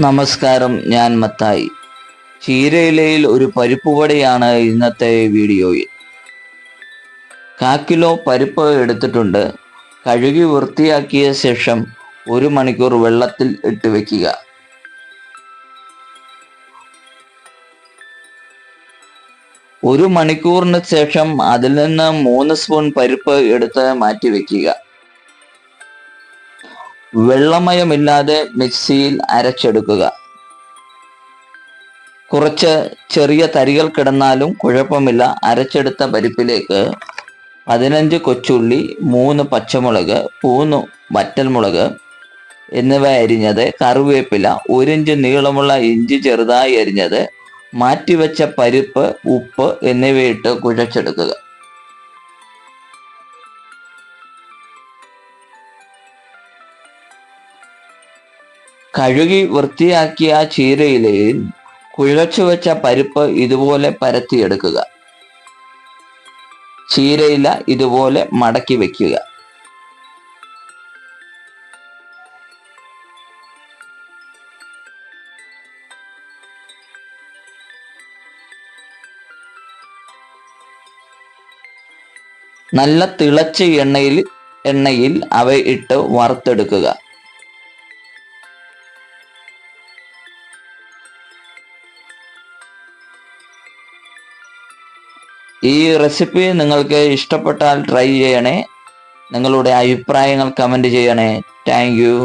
നമസ്കാരം, ഞാൻ മത്തായി. ചീരയിലയിൽ ഒരു പരിപ്പുവടയാണ് ഇന്നത്തെ വീഡിയോയിൽ. 1/4 കിലോ പരിപ്പ് എടുത്തിട്ടുണ്ട്. കഴുകി വൃത്തിയാക്കിയ ശേഷം 1 മണിക്കൂർ വെള്ളത്തിൽ ഇട്ട് വെക്കുക. ഒരു മണിക്കൂറിന് ശേഷം അതിൽ നിന്ന് 3 സ്പൂൺ പരിപ്പ് എടുത്ത് മാറ്റി വെക്കുക. വെള്ളമയമില്ലാതെ മിക്സിയിൽ അരച്ചെടുക്കുക. കുറച്ച് ചെറിയ തരികൾ കിടന്നാലും കുഴപ്പമില്ല. അരച്ചെടുത്ത പരിപ്പിലേക്ക് 15 കൊച്ചുള്ളി, 3 പച്ചമുളക്, 3 വറ്റൽമുളക് എന്നിവ അരിഞ്ഞത്, കറിവേപ്പില, 1 ഇഞ്ച് നീളമുള്ള ഇഞ്ചി ചെറുതായി അരിഞ്ഞത്, മാറ്റിവെച്ച പരിപ്പ്, ഉപ്പ് എന്നിവയിട്ട് കുഴച്ചെടുക്കുക. കഴുകി വൃത്തിയാക്കിയ ചീരയിലയിൽ കുഴച്ചു വെച്ച പരിപ്പ് ഇതുപോലെ പരത്തിയെടുക്കുക. ചീരയില ഇതുപോലെ മടക്കി വെക്കുക. നല്ല തിളച്ച എണ്ണയിൽ അവ ഇട്ട് വറുത്തെടുക്കുക. ഈ റെസിപ്പി നിങ്ങൾക്ക് ഇഷ്ടപ്പെട്ടാൽ ട്രൈ ചെയ്യണേ. നിങ്ങളുടെ അഭിപ്രായങ്ങൾ കമൻറ്റ് ചെയ്യണേ. Thank you.